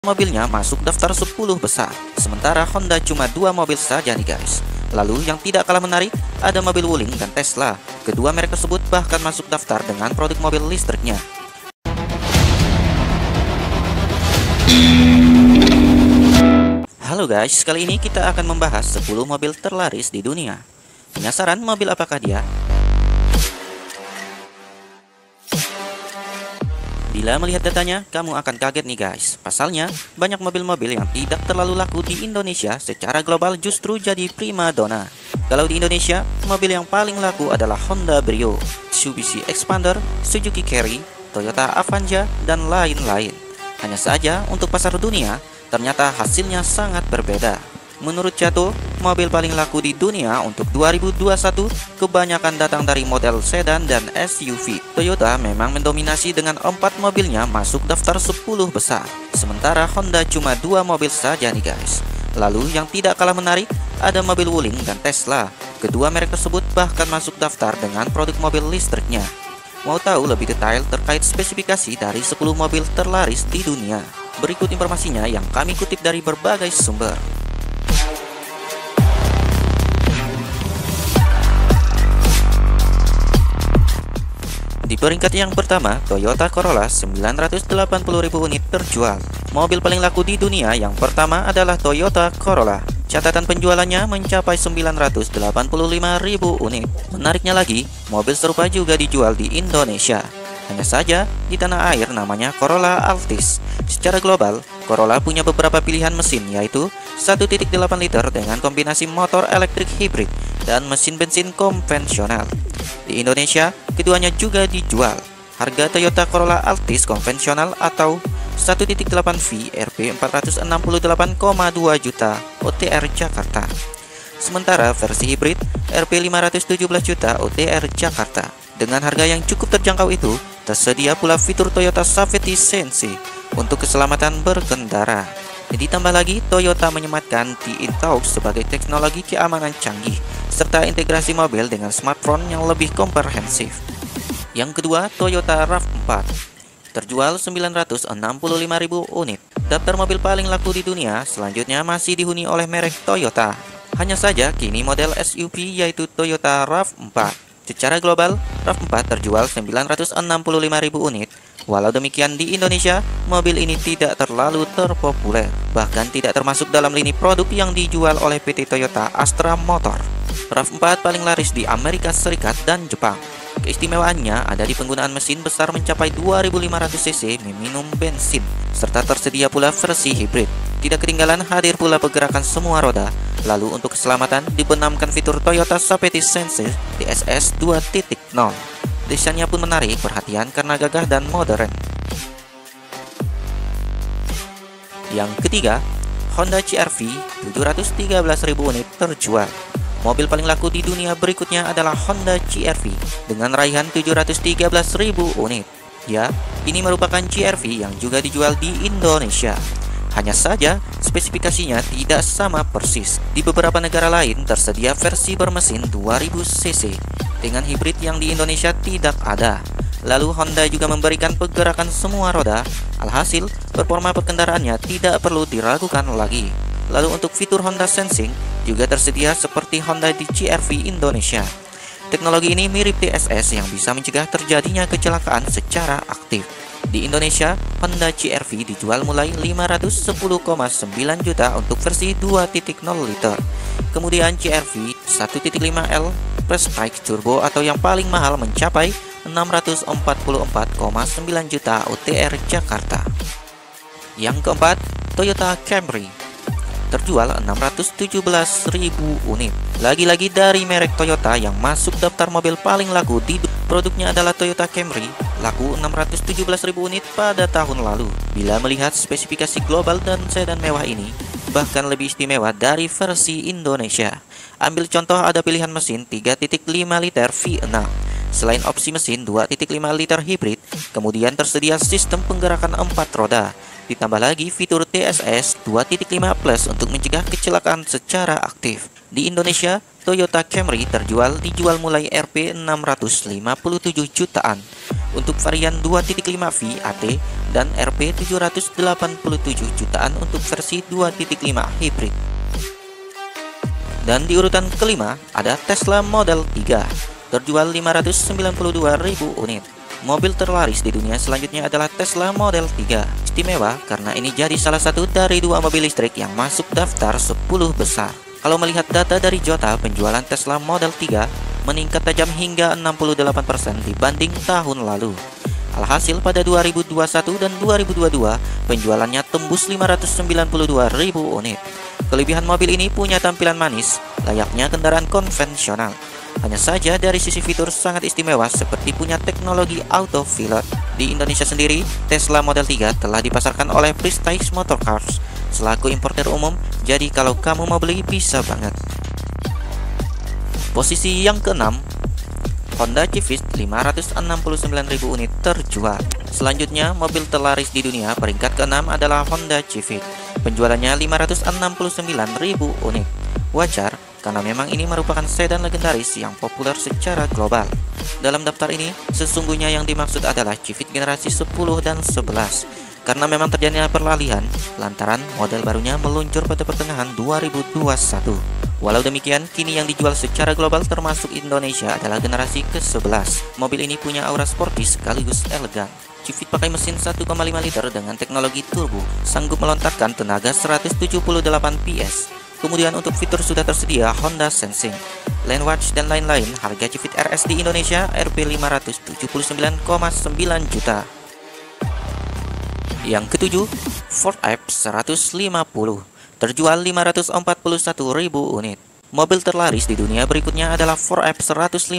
mobilnya masuk daftar 10 besar. Sementara Honda cuma 2 mobil saja nih guys. Lalu yang tidak kalah menarik, ada mobil Wuling dan Tesla. Kedua merek tersebut bahkan masuk daftar dengan produk mobil listriknya. Halo guys, kali ini kita akan membahas 10 mobil terlaris di dunia. Penasaran mobil apakah dia? Bila melihat datanya, kamu akan kaget nih guys. Pasalnya, banyak mobil-mobil yang tidak terlalu laku di Indonesia secara global justru jadi primadona. Kalau di Indonesia, mobil yang paling laku adalah Honda Brio, Mitsubishi Xpander, Suzuki Carry, Toyota Avanza, dan lain-lain. Hanya saja, untuk pasar dunia, ternyata hasilnya sangat berbeda. Menurut Cato, mobil paling laku di dunia untuk 2021 kebanyakan datang dari model sedan dan SUV. Toyota memang mendominasi dengan 4 mobilnya masuk daftar 10 besar. Sementara Honda cuma 2 mobil saja nih guys. Lalu yang tidak kalah menarik, ada mobil Wuling dan Tesla. Kedua merek tersebut bahkan masuk daftar dengan produk mobil listriknya. Mau tahu lebih detail terkait spesifikasi dari 10 mobil terlaris di dunia? Berikut informasinya yang kami kutip dari berbagai sumber. Di peringkat yang pertama, Toyota Corolla 980.000 unit terjual. Mobil paling laku di dunia yang pertama adalah Toyota Corolla. Catatan penjualannya mencapai 985.000 unit. Menariknya lagi, mobil serupa juga dijual di Indonesia. Hanya saja, di tanah air namanya Corolla Altis. Secara global, Corolla punya beberapa pilihan mesin, yaitu 1.8 liter dengan kombinasi motor elektrik hibrid dan mesin bensin konvensional. Di Indonesia, keduanya juga dijual. Harga Toyota Corolla Altis konvensional atau 1.8V Rp 468,2 juta OTR Jakarta. Sementara versi hibrid Rp 517 juta OTR Jakarta. Dengan harga yang cukup terjangkau itu, tersedia pula fitur Toyota Safety Sense untuk keselamatan berkendara. Ditambah lagi, Toyota menyematkan T-Intouch sebagai teknologi keamanan canggih, serta integrasi mobil dengan smartphone yang lebih komprehensif. Yang kedua, Toyota RAV4. Terjual 965.000 unit. Daftar mobil paling laku di dunia selanjutnya masih dihuni oleh merek Toyota. Hanya saja, kini model SUV yaitu Toyota RAV4. Secara global, RAV4 terjual 965.000 unit. Walau demikian di Indonesia, mobil ini tidak terlalu terpopuler, bahkan tidak termasuk dalam lini produk yang dijual oleh PT Toyota Astra Motor. RAV4 paling laris di Amerika Serikat dan Jepang. Keistimewaannya ada di penggunaan mesin besar mencapai 2.500 cc meminum bensin, serta tersedia pula versi hibrid. Tidak ketinggalan hadir pula pergerakan semua roda. Lalu untuk keselamatan dibenamkan fitur Toyota Safety Sense TSS 2.0. Desainnya pun menarik perhatian karena gagah dan modern. Yang ketiga, Honda CR-V 713.000 unit terjual. Mobil paling laku di dunia berikutnya adalah Honda CR-V dengan raihan 713.000 unit. Ya, ini merupakan CR-V yang juga dijual di Indonesia. Hanya saja, spesifikasinya tidak sama persis. Di beberapa negara lain tersedia versi bermesin 2000 cc dengan hibrid yang di Indonesia tidak ada. Lalu Honda juga memberikan pergerakan semua roda. Alhasil, performa perkendaraannya tidak perlu diragukan lagi. Lalu untuk fitur Honda Sensing juga tersedia seperti Honda di CR-V Indonesia. Teknologi ini mirip TSS yang bisa mencegah terjadinya kecelakaan secara aktif. Di Indonesia, Honda CR-V dijual mulai 510,9 juta untuk versi 2.0 liter. Kemudian CR-V 1.5L Prestige Turbo atau yang paling mahal mencapai 644,9 juta OTR Jakarta. Yang keempat, Toyota Camry. Terjual 617.000 unit. Lagi-lagi dari merek Toyota yang masuk daftar mobil paling laku di produknya adalah Toyota Camry, laku 617.000 unit pada tahun lalu. Bila melihat spesifikasi global dan sedan mewah ini, bahkan lebih istimewa dari versi Indonesia. Ambil contoh ada pilihan mesin 3.5 liter V6. Selain opsi mesin 2.5 liter hibrid, kemudian tersedia sistem penggerakan 4 roda. Ditambah lagi fitur TSS 2.5 Plus untuk mencegah kecelakaan secara aktif. Di Indonesia, Toyota Camry dijual mulai Rp 657 jutaan. Untuk varian 2.5V AT dan Rp 787 jutaan untuk versi 2.5 hybrid. Dan di urutan kelima ada Tesla Model 3, terjual 592.000 unit. Mobil terlaris di dunia selanjutnya adalah Tesla Model 3. Istimewa karena ini jadi salah satu dari dua mobil listrik yang masuk daftar 10 besar. Kalau melihat data dari Jota, penjualan Tesla Model 3 meningkat tajam hingga 68% dibanding tahun lalu. Alhasil pada 2021 dan 2022 penjualannya tembus 592.000 unit. Kelebihan mobil ini punya tampilan manis, layaknya kendaraan konvensional. Hanya saja dari sisi fitur sangat istimewa seperti punya teknologi autopilot. Di Indonesia sendiri, Tesla Model 3 telah dipasarkan oleh Prestige Motorcars selaku importer umum, jadi kalau kamu mau beli bisa banget. Posisi yang keenam, Honda Civic 569.000 unit terjual. Selanjutnya, mobil terlaris di dunia peringkat keenam adalah Honda Civic. Penjualannya 569.000 unit. Wajar, karena memang ini merupakan sedan legendaris yang populer secara global. Dalam daftar ini, sesungguhnya yang dimaksud adalah Civic generasi 10 dan 11. Karena memang terjadinya peralihan, lantaran model barunya meluncur pada pertengahan 2021. Walau demikian, kini yang dijual secara global termasuk Indonesia adalah generasi ke-11. Mobil ini punya aura sporty sekaligus elegan. Civic pakai mesin 1,5 liter dengan teknologi turbo, sanggup melontarkan tenaga 178 PS. Kemudian untuk fitur sudah tersedia Honda Sensing, Lane Watch dan lain-lain. Harga Civic RS di Indonesia Rp 579,9 juta. Yang ketujuh, Ford F-150, terjual 541.000 unit. Mobil terlaris di dunia berikutnya adalah Ford F-150.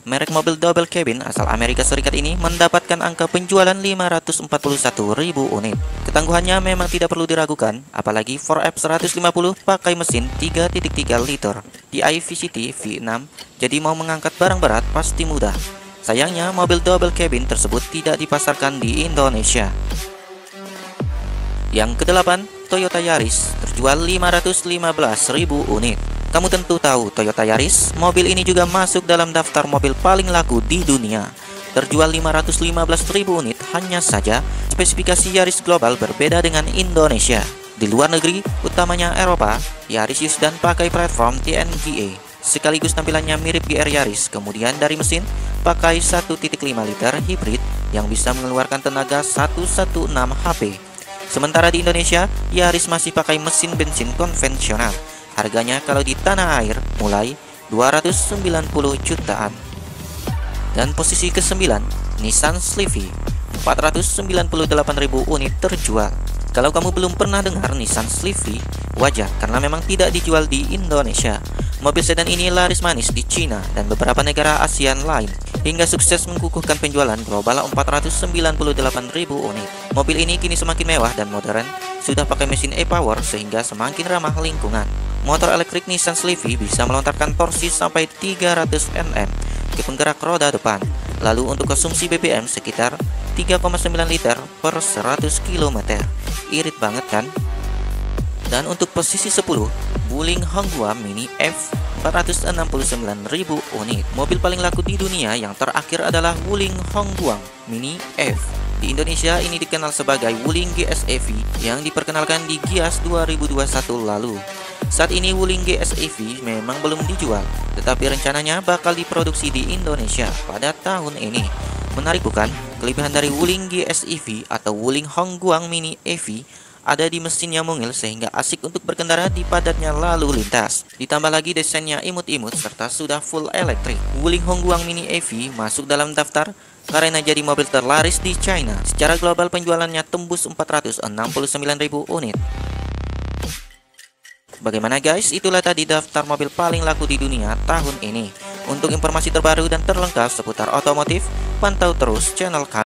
Merek mobil double cabin asal Amerika Serikat ini mendapatkan angka penjualan 541.000 unit. Ketangguhannya memang tidak perlu diragukan, apalagi Ford F-150 pakai mesin 3.3 liter DI VCT V6, jadi mau mengangkat barang berat pasti mudah. Sayangnya mobil double cabin tersebut tidak dipasarkan di Indonesia. Yang kedelapan, Toyota Yaris, terjual 515.000 unit. Kamu tentu tahu Toyota Yaris, mobil ini juga masuk dalam daftar mobil paling laku di dunia. Terjual 515.000 unit, hanya saja spesifikasi Yaris global berbeda dengan Indonesia. Di luar negeri, utamanya Eropa, Yaris Sedan pakai platform TNGA. Sekaligus tampilannya mirip GR Yaris, kemudian dari mesin pakai 1.5 liter hybrid yang bisa mengeluarkan tenaga 116 HP. Sementara di Indonesia, Yaris masih pakai mesin bensin konvensional. Harganya kalau di tanah air mulai 290 jutaan. Dan posisi ke-9, Nissan Sylphy, 498.000 unit terjual. Kalau kamu belum pernah dengar Nissan Sylphy, wajar karena memang tidak dijual di Indonesia. Mobil sedan ini laris manis di Cina dan beberapa negara ASEAN lain, hingga sukses mengukuhkan penjualan global 498.000 unit. Mobil ini kini semakin mewah dan modern, sudah pakai mesin e-power sehingga semakin ramah lingkungan. Motor elektrik Nissan Sylphy bisa melontarkan torsi sampai 300 Nm ke penggerak roda depan. Lalu untuk konsumsi BBM sekitar 3,9 liter per 100 km. Irit banget kan? Dan untuk posisi 10, Wuling Hongguang Mini F, 469.000 unit. Mobil paling laku di dunia yang terakhir adalah Wuling Hongguang Mini F. Di Indonesia ini dikenal sebagai Wuling GS EV yang diperkenalkan di Gias 2021 lalu. Saat ini Wuling GS EV memang belum dijual, tetapi rencananya bakal diproduksi di Indonesia pada tahun ini. Menarik bukan? Kelebihan dari Wuling GS EV atau Wuling Hongguang Mini EV ada di mesinnya mungil sehingga asik untuk berkendara di padatnya lalu lintas. Ditambah lagi desainnya imut-imut serta sudah full elektrik. Wuling Hongguang Mini EV masuk dalam daftar karena jadi mobil terlaris di China. Secara global penjualannya tembus 469.000 unit. Bagaimana guys? Itulah tadi daftar mobil paling laku di dunia tahun ini. Untuk informasi terbaru dan terlengkap seputar otomotif, pantau terus channel kami.